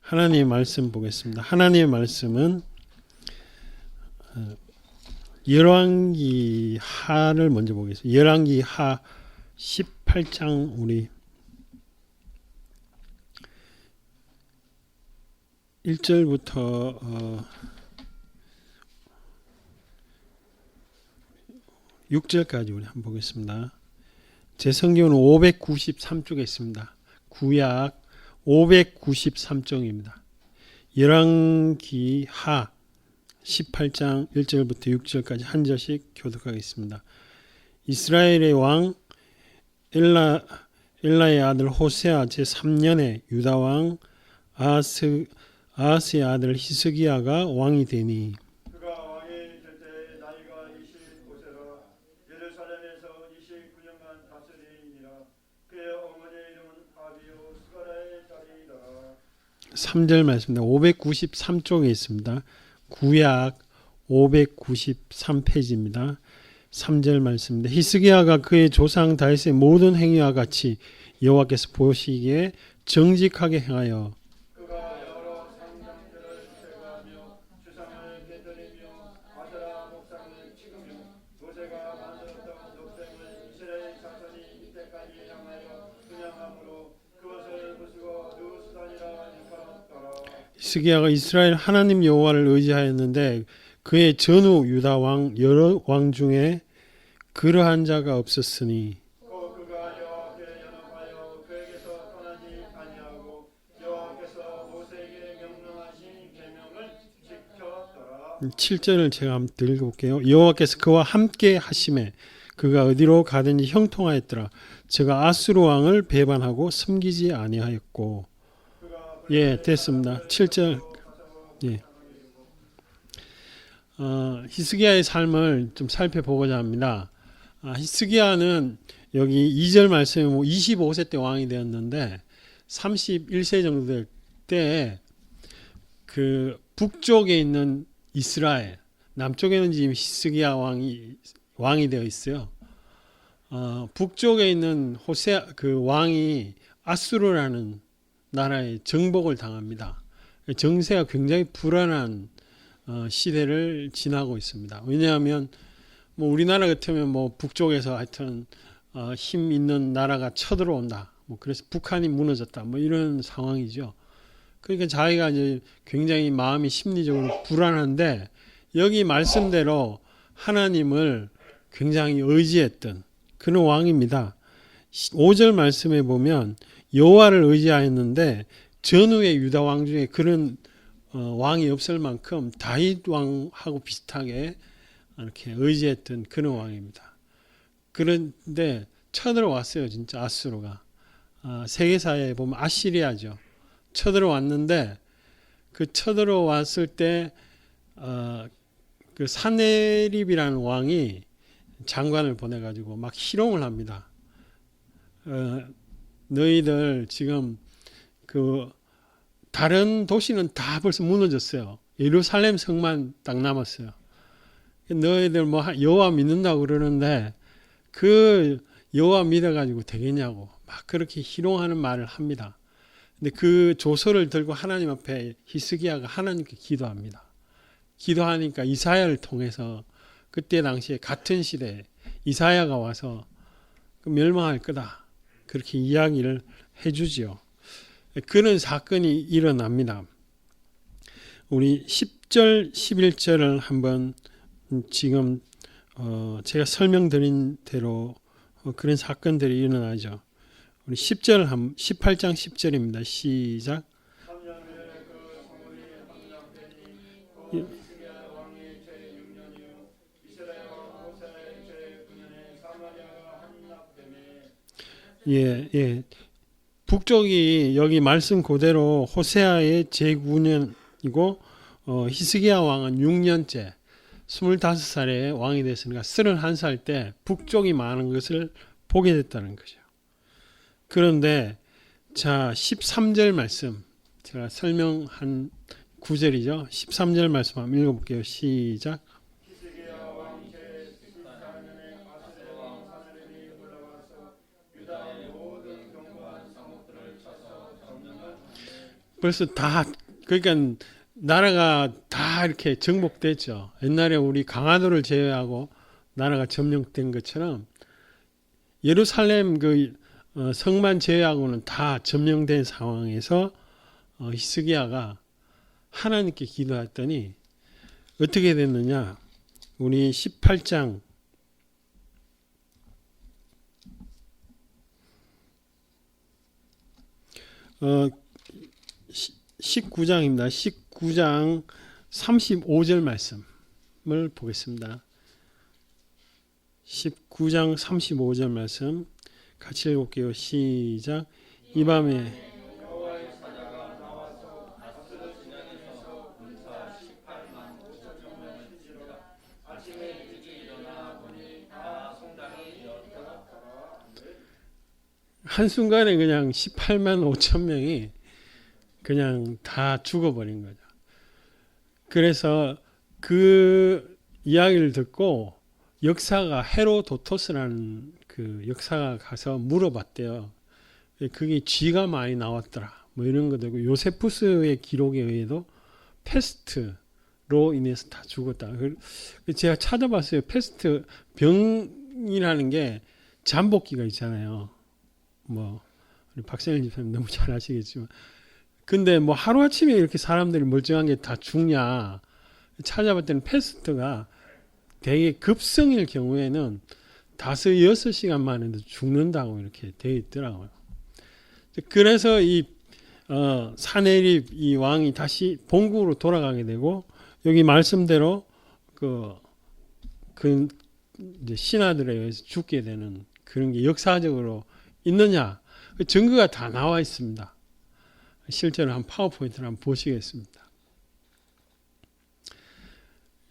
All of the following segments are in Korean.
하나님의 말씀 보겠습니다. 하나님의 말씀은 열왕기 하를 먼저 보겠습니다. 열왕기 하 18장 우리 1절부터 6절까지 우리 한번 보겠습니다. 제 성경은 593쪽에 있습니다. 구약 593쪽입니다. 열왕기 하 18장 1절부터 6절까지 한 절씩 교독하겠습니다. 이스라엘의 왕 엘라의 아들 호세아 제3년에 유다 왕 아하스의 아들 히스기야가 왕이 되니 그가 왕이 될 때 나이가 25세라 예루살렘에서 29년간 다스리니라. 그의 어머니의 이름은 아비요 스가랴의 딸이라. 3절 말씀입니다. 593쪽에 있습니다. 구약 593페이지입니다. 3절 말씀입니다. 히스기야가 그의 조상 다윗의 모든 행위와 같이 여호와께서 보시기에 정직하게 행하여 그가 여러 상장들을 제거하며 주상을 깨뜨리며 아세라 목상을 찍으며 모세가 만들었던 녹색을 이스라엘 자손이 이때까지 향하여 분양함으로 그것을 부수고 누수단이라 일컬었더라. 히스기야가 이스라엘 하나님 여호와를 의지하였는데 그의 전후 유다 왕 여러 왕 중에 그러한 자가 없었으니 또 그가 여호와께 연합하여 그에게서 떠나지 아니하고 여호와께서 모세에게 명령하신 계명을 지켰더라. 7절을 제가 한번 읽어볼게요. 여호와께서 그와 함께 하심에 그가 어디로 가든지 형통하였더라. 제가 아수르 왕을 배반하고 섬기지 아니하였고. 예, 됐습니다. 7절. 예. 히스기야의 삶을 좀 살펴보고자 합니다. 히스기야는 여기 2절 말씀에 25세 때 왕이 되었는데 31세 정도 될 때 그 북쪽에 있는 이스라엘, 남쪽에는 지금 히스기야 왕이 되어 있어요. 북쪽에 있는 호세 그 왕이 아수르라는 나라에 정복을 당합니다. 정세가 굉장히 불안한 시대를 지나고 있습니다. 왜냐하면 뭐 우리나라 같으면 뭐 북쪽에서 하여튼 힘 있는 나라가 쳐들어온다. 뭐 그래서 북한이 무너졌다. 뭐 이런 상황이죠. 그러니까 자기가 이제 굉장히 마음이 심리적으로 불안한데 여기 말씀대로 하나님을 굉장히 의지했던 그런 왕입니다. 5절 말씀에 보면 여호와를 의지하였는데 전후의 유다 왕 중에 그런 왕이 없을 만큼 다윗 왕하고 비슷하게 이렇게 의지했던 그런 왕입니다. 그런데 쳐들어왔어요. 진짜 아수르가. 세계사에 보면 아시리아죠. 쳐들어왔는데 그 쳐들어왔을 때 그 사네립이라는 왕이 장관을 보내가지고 막 희롱을 합니다. 너희들 지금 그 다른 도시는 다 벌써 무너졌어요. 예루살렘 성만 딱 남았어요. 너희들 뭐 여호와 믿는다고 그러는데 그 여호와 믿어가지고 되겠냐고 막 그렇게 희롱하는 말을 합니다. 근데 그 조서를 들고 하나님 앞에 히스기야가 하나님께 기도합니다. 기도하니까 이사야를 통해서 그때 당시에 같은 시대에 이사야가 와서 멸망할 거다 그렇게 이야기를 해주지요. 그런 사건이 일어납니다. 우리 10절 11절을 한번 지금 제가 설명드린 대로 그런 사건들이 일어나죠. 우리 10절 18장 10절입니다. 시작. 3년 후에 그 성물이 함락되니 히스기야 왕이 제6년 이후 이스라엘 왕 호세아의 제9년에 사마리아가 함락되매. 예. 북쪽이 여기 말씀 그대로 호세아의 제9년이고 히스기야 왕은 6년째 25살에 왕이 됐으니까 31살 때 북쪽이 많은 것을 보게 됐다는 거죠. 그런데 자 13절 말씀 제가 설명한 9절이죠. 13절 말씀 한번 읽어볼게요. 시작. 히스기야 왕 제14년에 아스르 왕 사네립이 올라와서 유다의 모든 견고한 성읍들을 쳐서 점령한 벌써 다 그러니까 나라가 다 이렇게 정복됐죠. 옛날에 우리 강화도를 제외하고 나라가 점령된 것처럼 예루살렘 성만 제외하고는 다 점령된 상황에서 히스기야가 하나님께 기도했더니 어떻게 됐느냐? 우리 18장 19장입니다. 19장 35절 말씀을 보겠습니다. 19장 35절 말씀 같이 읽을게요. 시작. 이 밤에 한순간에 그냥 18만 5천 명이 그냥 다 죽어버린 거죠. 그래서 그 이야기를 듣고 역사가 헤로도토스라는 그 역사가 가서 물어봤대요. 그게 쥐가 많이 나왔더라. 뭐 이런 거 되고 요세푸스의 기록에 의해도 패스트로 인해서 다 죽었다. 제가 찾아봤어요. 패스트 병이라는 게 잠복기가 있잖아요. 뭐 우리 박세일 집사님 너무 잘 아시겠지만, 근데 뭐 하루아침에 이렇게 사람들이 멀쩡한 게 다 죽냐 찾아봤더니 패스트가 되게 급성일 경우에는 5-6시간 만에도 죽는다고 이렇게 되어 있더라고요. 그래서 이 사네립 이 왕이 다시 본국으로 돌아가게 되고, 여기 말씀대로 그 이제 신하들에 의해서 죽게 되는 그런 게 역사적으로 있느냐, 그 증거가 다 나와 있습니다. 실제로 한 파워포인트를 한번 보시겠습니다.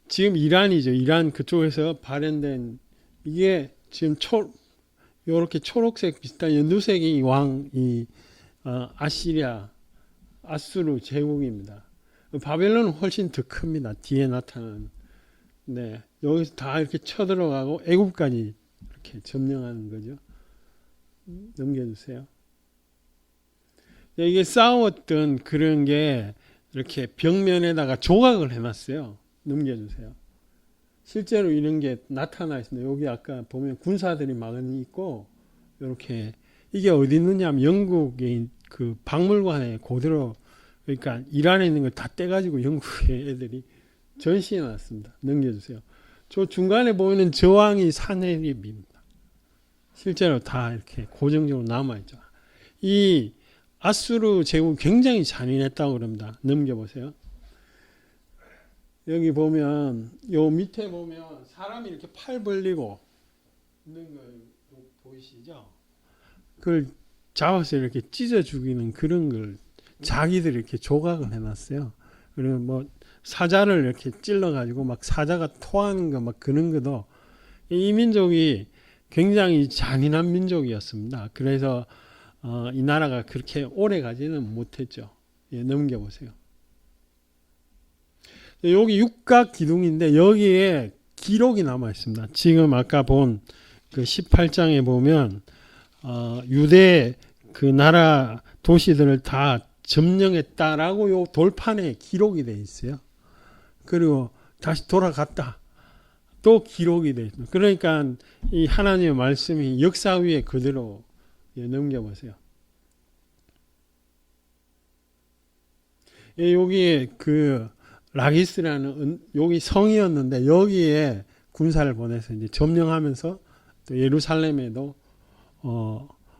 지금 이란이죠. 이란 그쪽에서 발현된 이게 지금 요렇게 초록색 비슷한 연두색이 왕이 아시리아 아수르 제국입니다. 바벨론은 훨씬 더 큽니다. 뒤에 나타나는. 네, 여기서 다 이렇게 쳐들어가고 애굽까지 이렇게 점령하는 거죠. 넘겨주세요. 이게 싸웠던 그런 게 이렇게 벽면에다가 조각을 해놨어요. 넘겨주세요. 실제로 이런 게 나타나 있습니다. 여기 아까 보면 군사들이 많이 있고, 이렇게 이게 어디 있느냐 하면 영국의 그 박물관에 그대로, 그러니까 이란에 있는 걸 다 떼가지고 영국의 애들이 전시해 놨습니다. 넘겨주세요. 저 중간에 보이는 저왕이 사네립입니다. 실제로 다 이렇게 고정적으로 남아있죠. 이 아수르 제국 굉장히 잔인했다고 그럽니다. 넘겨보세요. 여기 보면 요 밑에 보면 사람이 이렇게 팔 벌리고 있는 거 보이시죠? 그걸 잡아서 이렇게 찢어 죽이는 그런 걸 자기들이 이렇게 조각을 해놨어요. 그리고 뭐 사자를 이렇게 찔러가지고 막 사자가 토하는 거 막 그런 것도, 이 민족이 굉장히 잔인한 민족이었습니다. 그래서 이 나라가 그렇게 오래 가지는 못했죠. 예, 넘겨보세요. 여기 육각 기둥인데 여기에 기록이 남아 있습니다. 지금 아까 본 그 18장에 보면 유대 그 나라 도시들을 다 점령했다라고 요 돌판에 기록이 돼 있어요. 그리고 다시 돌아갔다 또 기록이 돼 있습니다. 그러니까 이 하나님의 말씀이 역사 위에 그대로, 예, 넘겨보세요. 예, 여기에 그 라기스라는 여기 성이었는데 여기에 군사를 보내서 이제 점령하면서 또 예루살렘에도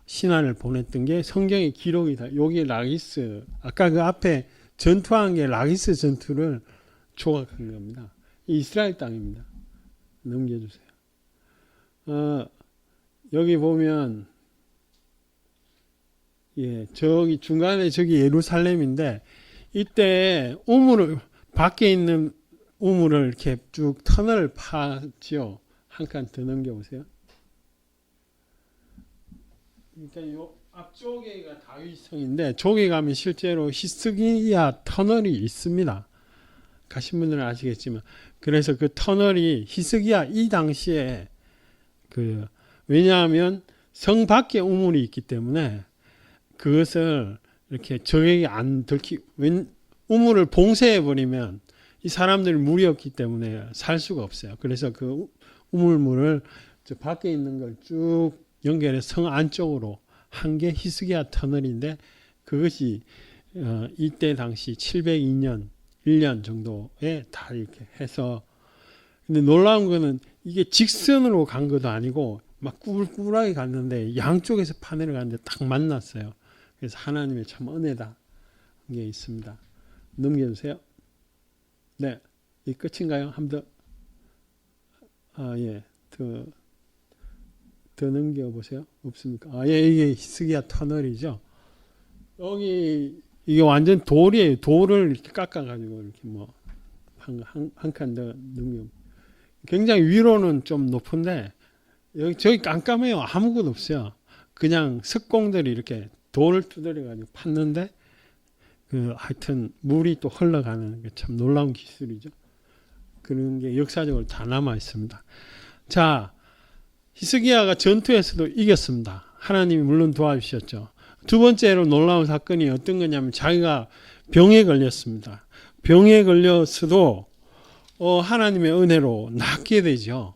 신하를 보냈던 게 성경의 기록이 다 여기 라기스, 아까 그 앞에 전투한 게 라기스 전투를 조각한 겁니다. 이스라엘 땅입니다. 넘겨주세요. 여기 보면, 예, 저기 중간에 저기 예루살렘인데, 이때 우물을, 밖에 있는 우물을 이렇게 쭉 터널을 파죠. 한 칸 더 넘겨보세요. 그러니까 요 앞쪽에가 다윗성인데, 저기 가면 실제로 히스기야 터널이 있습니다. 가신 분들은 아시겠지만, 그래서 그 터널이 히스기야 이 당시에 왜냐하면 성 밖에 우물이 있기 때문에 그것을 이렇게 적에게 안 들키 우물을 봉쇄해 버리면 이 사람들이 물이 없기 때문에 살 수가 없어요. 그래서 그 우물물을 저 밖에 있는 걸 쭉 연결해서 성 안쪽으로 한 게 히스기야 터널인데 그것이 이때 당시 702년 1년 정도에 다 이렇게 해서 근데 놀라운 거는 이게 직선으로 간 것도 아니고 막 꾸불꾸불하게 갔는데 양쪽에서 파내려 갔는데 딱 만났어요. 그래서 하나님의 참 은혜다 게 있습니다. 넘겨주세요. 네, 이 끝인가요? 한 번 더, 예, 더 넘겨보세요. 없습니까? 예, 이게 히스기야 터널이죠. 여기 이게 완전 돌이에요. 돌을 이렇게 깎아가지고 이렇게 뭐 한 칸 더 넘겨. 굉장히 위로는 좀 높은데 여기 저기 깜깜해요. 아무것도 없어요. 그냥 석공들이 이렇게 돌을 두드려가지고 팠는데 하여튼 물이 또 흘러가는 게 참 놀라운 기술이죠. 그런 게 역사적으로 다 남아 있습니다. 자, 히스기야가 전투에서도 이겼습니다. 하나님이 물론 도와주셨죠. 두 번째로 놀라운 사건이 어떤 거냐면 자기가 병에 걸렸습니다. 병에 걸렸어도 하나님의 은혜로 낫게 되죠.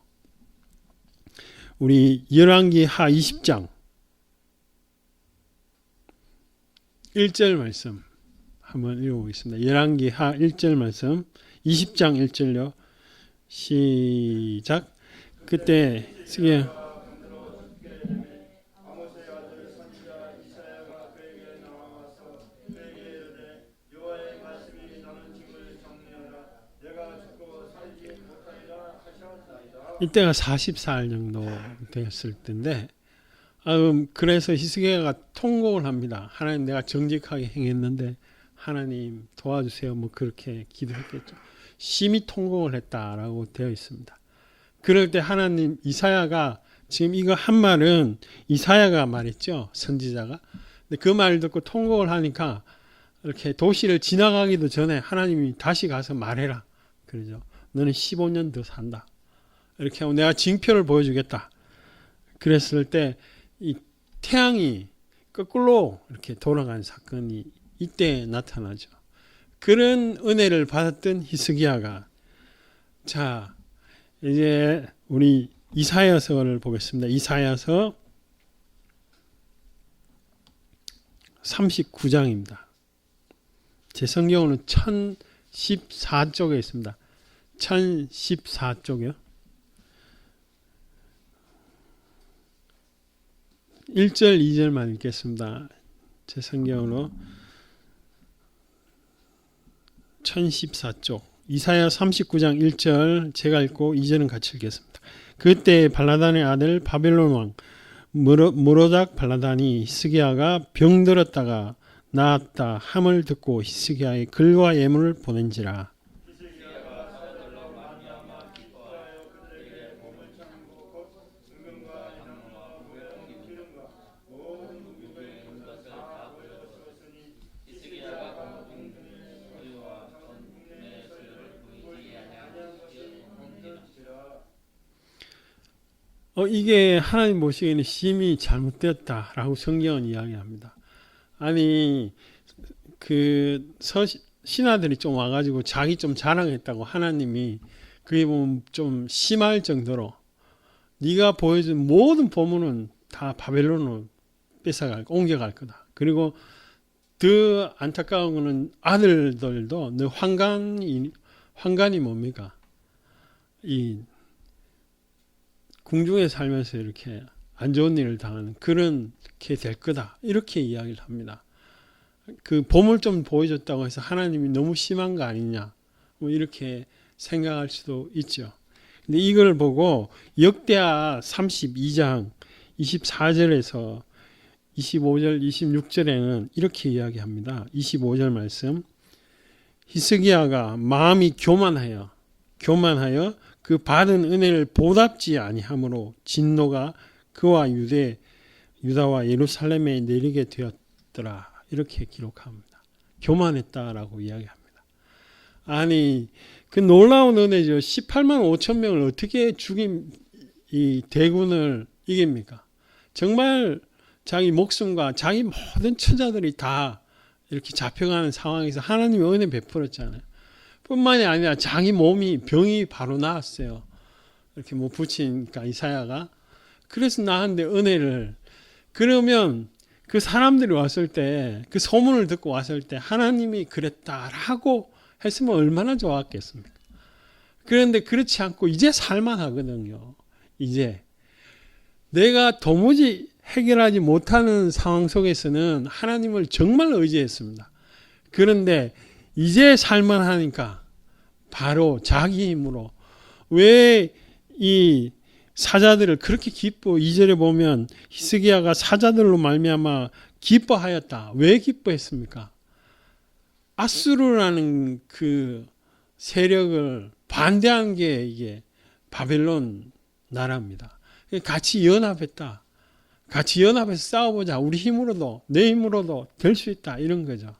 우리 열왕기 하 20장 1절 말씀 한번 읽어보겠습니다. 열왕기 하 1절 말씀 20장 1절요. 시작. 그때 아모스의 아들 선지자 이사야가 그에게 나와서 그에게 이르되 여호와의 말씀이 너는 짐을 정리하라 내가 죽고 살지 못하리라 하셨나이다. 이때가 44일 정도 되었을 때인데 그래서 히스기야가 통곡을 합니다. 하나님 내가 정직하게 행했는데 하나님 도와주세요. 뭐 그렇게 기도했겠죠. 심히 통곡을 했다라고 되어 있습니다. 그럴 때 하나님 이사야가 지금 이거 한 말은 이사야가 말했죠. 선지자가. 근데 그 말을 듣고 통곡을 하니까 이렇게 도시를 지나가기도 전에 하나님이 다시 가서 말해라. 그러죠. 너는 15년 더 산다. 이렇게 하고 내가 징표를 보여주겠다. 그랬을 때 이 태양이 거꾸로 이렇게 돌아간 사건이 이때 나타나죠. 그런 은혜를 받았던 히스기야가 자 이제 우리 이사야서를 보겠습니다. 이사야서 39장입니다. 제 성경은 1014쪽에 있습니다. 1014쪽이요. 1절 2절만 읽겠습니다. 제 성경으로 1014쪽 이사야 39장 1절 제가 읽고 2절은 같이 읽겠습니다. 그때 발라단의 아들 바벨론 왕 모로닥 발라단이 히스기야가 병들었다가 나았다 함을 듣고 히스기야의 글과 예물을 보낸지라. 히스기야가 사들로 말미암아 기뻐하여 그들에게 몸을 참고 곧 은금과 인황과 무역 기름과 모든 무기를 준 것을 다 보여주었으니 히스기야가 공중의 소유와 전 국내의 소유를 보이지 아니한 것이 공전지라. 이게 하나님 보시기에는 심히 잘못되었다라고 성경은 이야기합니다. 아니 신하들이 좀 와가지고 자기 좀 자랑했다고 하나님이 그게 보면 좀 심할 정도로 네가 보여준 모든 보물은 다 바벨론으로 옮겨갈 거다. 그리고 더 안타까운 거는 아들들도 너 환관이 뭡니까? 이 궁중에 살면서 이렇게 안 좋은 일을 당하는 그렇게 될 거다. 이렇게 이야기를 합니다. 그 보물 좀 보여줬다고 해서 하나님이 너무 심한 거 아니냐. 뭐 이렇게 생각할 수도 있죠. 근데 이걸 보고 역대하 32장 24절에서 25절, 26절에는 이렇게 이야기합니다. 25절 말씀. 히스기야가 마음이 교만하여 그 받은 은혜를 보답지 아니하므로 진노가 그와 유다와 예루살렘에 내리게 되었더라. 이렇게 기록합니다. 교만했다라고 이야기합니다. 아니 그 놀라운 은혜죠. 18만 5천 명을 어떻게 죽인 이 대군을 이깁니까? 정말 자기 목숨과 자기 모든 처자들이 다 이렇게 잡혀가는 상황에서 하나님이 은혜 베풀었잖아요. 뿐만이 아니라 자기 몸이 병이 바로 나았어요. 이렇게 뭐 붙이니까 이사야가. 그래서 나한테 은혜를. 그러면 그 사람들이 왔을 때, 그 소문을 듣고 왔을 때 하나님이 그랬다라고 했으면 얼마나 좋았겠습니까? 그런데 그렇지 않고 이제 살만하거든요. 이제 내가 도무지 해결하지 못하는 상황 속에서는 하나님을 정말 의지했습니다. 그런데 이제 살만하니까 바로 자기 힘으로. 왜 이 사자들을 그렇게 기뻐, 2절에 보면 히스기야가 사자들로 말미암아 기뻐하였다. 왜 기뻐했습니까? 아수르라는 그 세력을 반대한 게 이게 바벨론 나라입니다. 같이 연합했다. 같이 연합해서 싸워보자. 우리 힘으로도, 내 힘으로도 될 수 있다. 이런 거죠.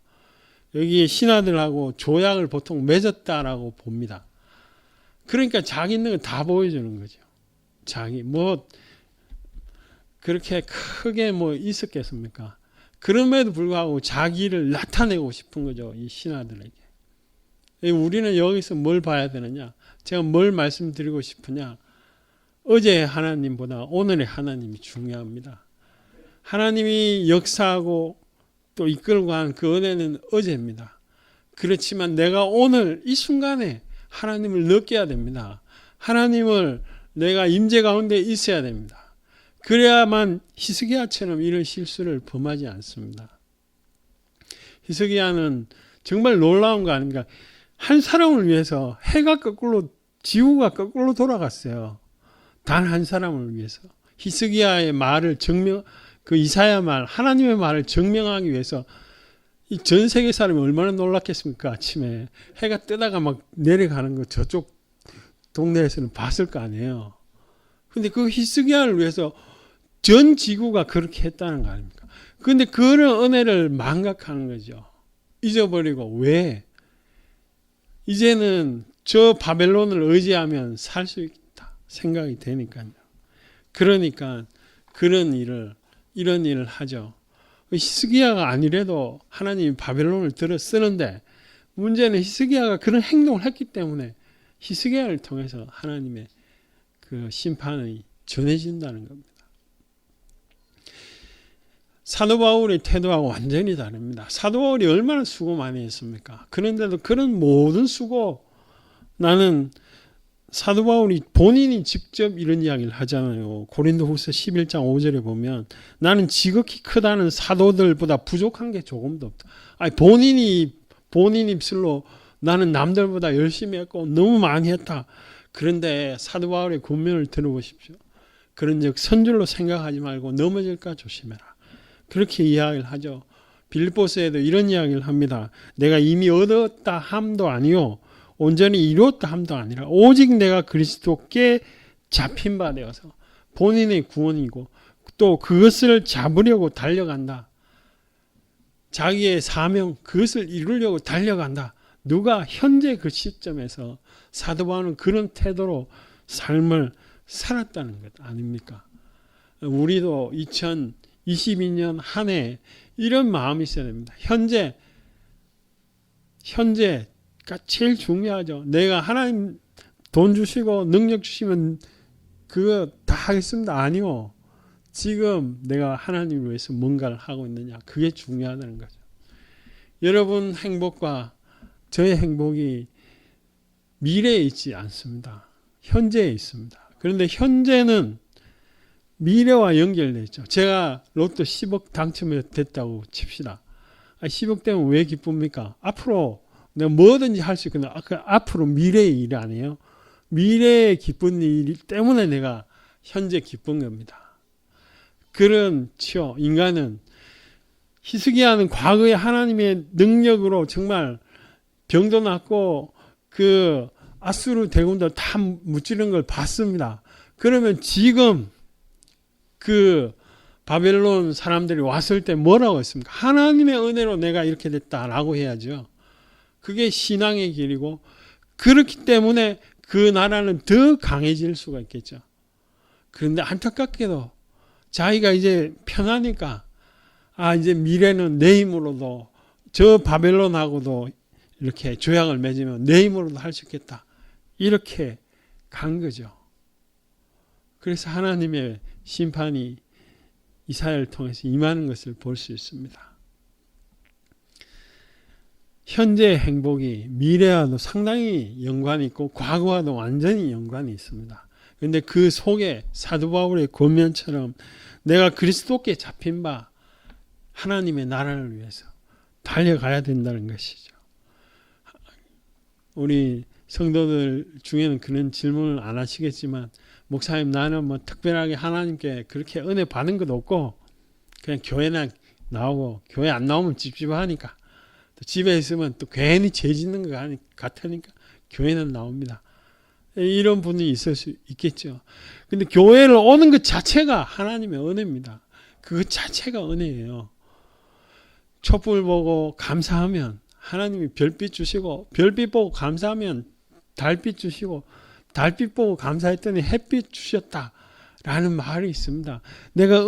여기 신하들하고 조약을 보통 맺었다라고 봅니다. 그러니까 자기 있는 걸 다 보여주는 거죠. 자기, 그렇게 크게 있었겠습니까? 그럼에도 불구하고 자기를 나타내고 싶은 거죠. 이 신하들에게. 우리는 여기서 뭘 봐야 되느냐? 제가 뭘 말씀드리고 싶으냐? 어제의 하나님보다 오늘의 하나님이 중요합니다. 하나님이 역사하고 또 이끌고 간 그 은혜는 어제입니다. 그렇지만 내가 오늘 이 순간에 하나님을 느껴야 됩니다. 하나님을 내가 임재 가운데 있어야 됩니다. 그래야만 히스기야처럼 이런 실수를 범하지 않습니다. 히스기야는 정말 놀라운 거 아닙니까? 한 사람을 위해서 지구가 거꾸로 돌아갔어요. 단 한 사람을 위해서. 히스기야의 말을 그 이사야 말, 하나님의 말을 증명하기 위해서 이 전 세계 사람이 얼마나 놀랐겠습니까? 아침에 해가 뜨다가 막 내려가는 거 저쪽 동네에서는 봤을 거 아니에요. 근데 그 히스기야를 위해서 전 지구가 그렇게 했다는 거 아닙니까? 근데 그런 은혜를 망각하는 거죠. 잊어버리고. 왜? 이제는 저 바벨론을 의지하면 살 수 있다 생각이 되니까요. 그러니까 이런 일을 하죠. 히스기야가 아니래도 하나님이 바벨론을 들어 쓰는데, 문제는 히스기야가 그런 행동을 했기 때문에 히스기야를 통해서 하나님의 그 심판이 전해진다는 겁니다. 사도 바울의 태도하고 완전히 다릅니다. 사도 바울이 얼마나 수고 많이 했습니까? 그런데도 그런 모든 수고, 나는 사도 바울이 본인이 직접 이런 이야기를 하잖아요. 고린도후서 11장 5절에 보면 나는 지극히 크다는 사도들보다 부족한 게 조금도 없다. 아니, 본인 입술로 나는 남들보다 열심히 했고 너무 많이 했다. 그런데 사도 바울의 권면을 들어보십시오. 그런즉 선줄로 생각하지 말고 넘어질까 조심해라. 그렇게 이야기를 하죠. 빌립보서에도 이런 이야기를 합니다. 내가 이미 얻었다 함도 아니요 온전히 이루었다 함도 아니라 오직 내가 그리스도께 잡힌 바 되어서 본인의 구원이고 또 그것을 잡으려고 달려간다. 자기의 사명, 그것을 이루려고 달려간다. 누가? 현재 그 시점에서 사도 바울은 그런 태도로 삶을 살았다는 것 아닙니까? 우리도 2022년 한 해 이런 마음이 있어야 됩니다. 현재가 제일 중요하죠. 내가 하나님 돈 주시고 능력 주시면 그거 다 하겠습니다. 아니요. 지금 내가 하나님을 위해서 뭔가를 하고 있느냐. 그게 중요하다는 거죠. 여러분 행복과 저의 행복이 미래에 있지 않습니다. 현재에 있습니다. 그런데 현재는 미래와 연결되어 있죠. 제가 로또 10억 당첨됐다고 칩시다. 10억 되면 왜 기쁩니까? 앞으로 내가 뭐든지 할 수 있거든요. 앞으로 미래의 일 아니에요. 미래의 기쁜 일 때문에 내가 현재 기쁜 겁니다. 그렇죠. 인간은 히스기야는 과거에 하나님의 능력으로 정말 병도 낫고 그 아수르 대군들 다 무찌른 걸 봤습니다. 그러면 지금 그 바벨론 사람들이 왔을 때 뭐라고 했습니까? 하나님의 은혜로 내가 이렇게 됐다라고 해야죠. 그게 신앙의 길이고 그렇기 때문에 그 나라는 더 강해질 수가 있겠죠. 그런데 안타깝게도 자기가 이제 편하니까 이제 미래는 내 힘으로도 저 바벨론하고도 이렇게 조약을 맺으면 내 힘으로도 할 수 있겠다. 이렇게 간 거죠. 그래서 하나님의 심판이 이사야를 통해서 임하는 것을 볼 수 있습니다. 현재의 행복이 미래와도 상당히 연관이 있고 과거와도 완전히 연관이 있습니다. 그런데 그 속에 사도 바울의 권면처럼 내가 그리스도께 잡힌 바 하나님의 나라를 위해서 달려가야 된다는 것이죠. 우리 성도들 중에는 그런 질문을 안 하시겠지만, 목사님 나는 뭐 특별하게 하나님께 그렇게 은혜 받은 것도 없고 그냥 교회나 나오고 교회 안 나오면 찝찝하니까 또 집에 있으면 또 괜히 죄 짓는 것 같으니까 교회는 나옵니다. 이런 분이 있을 수 있겠죠. 근데 교회를 오는 것 자체가 하나님의 은혜입니다. 그 자체가 은혜예요. 촛불 보고 감사하면 하나님이 별빛 주시고, 별빛 보고 감사하면 달빛 주시고, 달빛 보고 감사했더니 햇빛 주셨다라는 말이 있습니다. 내가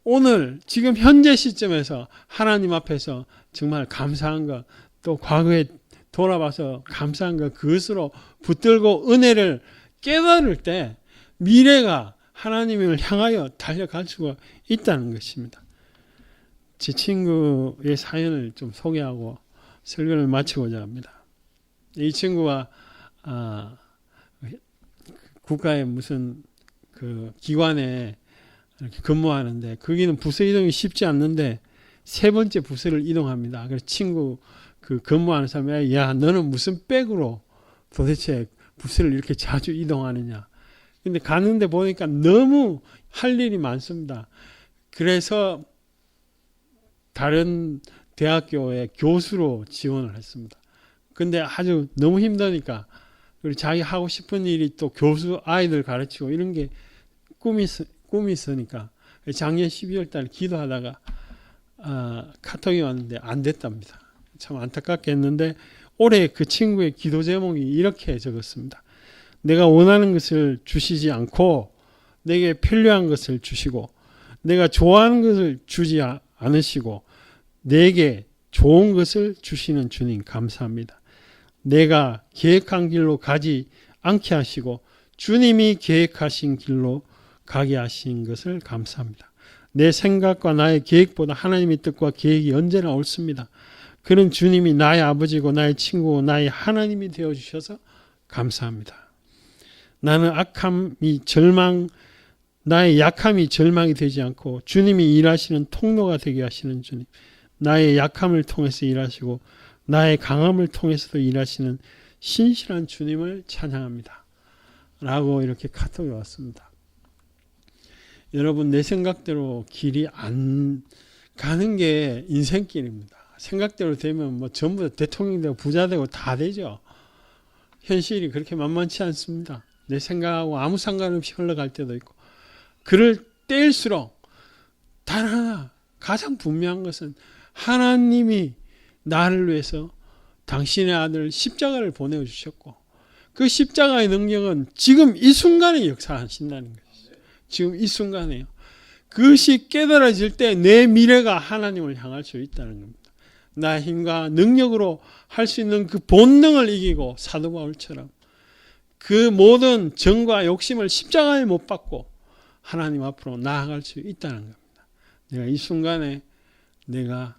오늘 지금 현재 시점에서 하나님 앞에서 정말 감사한 것, 또 과거에 돌아봐서 감사한 것, 그것으로 붙들고 은혜를 깨달을 때 미래가 하나님을 향하여 달려갈 수가 있다는 것입니다. 제 친구의 사연을 좀 소개하고 설교를 마치고자 합니다. 이 친구가 국가의 무슨 그 기관에 이렇게 근무하는데, 거기는 부서 이동이 쉽지 않는데 세 번째 부서를 이동합니다. 그래서 친구 그 근무하는 사람이, 야 너는 무슨 백으로 도대체 부서를 이렇게 자주 이동하느냐. 근데 갔는데 보니까 너무 할 일이 많습니다. 그래서 다른 대학교에 교수로 지원을 했습니다. 근데 아주 너무 힘드니까, 그리고 자기 하고 싶은 일이 또 교수 아이들 가르치고 이런 게 꿈이 있으니까 작년 12월 달 기도하다가 카톡이 왔는데 안 됐답니다. 참 안타깝게 했는데, 올해 그 친구의 기도 제목이 이렇게 적었습니다. 내가 원하는 것을 주시지 않고 내게 필요한 것을 주시고, 내가 좋아하는 것을 주지 않으시고 내게 좋은 것을 주시는 주님 감사합니다. 내가 계획한 길로 가지 않게 하시고 주님이 계획하신 길로 가게 하신 것을 감사합니다. 내 생각과 나의 계획보다 하나님의 뜻과 계획이 언제나 옳습니다. 그런 주님이 나의 아버지고 나의 친구고 나의 하나님이 되어주셔서 감사합니다. 나는 나의 약함이 절망이 되지 않고 주님이 일하시는 통로가 되게 하시는 주님, 나의 약함을 통해서 일하시고 나의 강함을 통해서도 일하시는 신실한 주님을 찬양합니다. 라고 이렇게 카톡이 왔습니다. 여러분, 내 생각대로 길이 안 가는 게 인생길입니다. 생각대로 되면 뭐 전부 다 대통령 되고 부자 되고 다 되죠. 현실이 그렇게 만만치 않습니다. 내 생각하고 아무 상관없이 흘러갈 때도 있고, 그럴 때일수록 단 하나 가장 분명한 것은 하나님이 나를 위해서 당신의 아들 십자가를 보내주셨고, 그 십자가의 능력은 지금 이 순간에 역사하신다는 것이죠. 지금 이 순간에요. 그것이 깨달아질 때 내 미래가 하나님을 향할 수 있다는 겁니다. 나의 힘과 능력으로 할 수 있는 그 본능을 이기고 사도 바울처럼 그 모든 정과 욕심을 십자가에 못 박고 하나님 앞으로 나아갈 수 있다는 겁니다. 내가 이 순간에 내가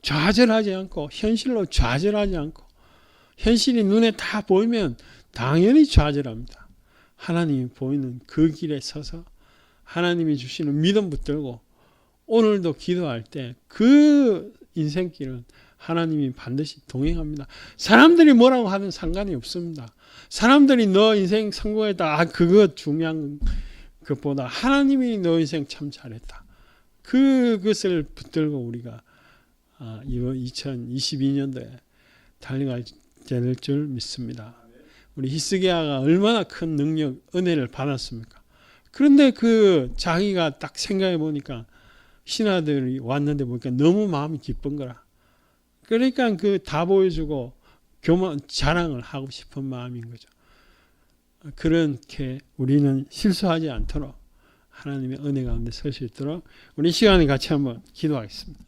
좌절하지 않고, 현실로 좌절하지 않고, 현실이 눈에 다 보이면 당연히 좌절합니다. 하나님이 보이는 그 길에 서서 하나님이 주시는 믿음 붙들고 오늘도 기도할 때 그 인생길은 하나님이 반드시 동행합니다. 사람들이 뭐라고 하든 상관이 없습니다. 사람들이 너 인생 성공했다, 그거 중요한 것보다 하나님이 너 인생 참 잘했다, 그것을 붙들고 우리가 이번 2022년도에 달려가야 될 줄 믿습니다. 우리 히스기야가 얼마나 큰 능력, 은혜를 받았습니까? 그런데 그 자기가 딱 생각해 보니까 신하들이 왔는데 보니까 너무 마음이 기쁜 거라. 그러니까 그 다 보여주고 자랑을 하고 싶은 마음인 거죠. 그렇게 우리는 실수하지 않도록 하나님의 은혜 가운데 설 수 있도록 우리 시간에 같이 한번 기도하겠습니다.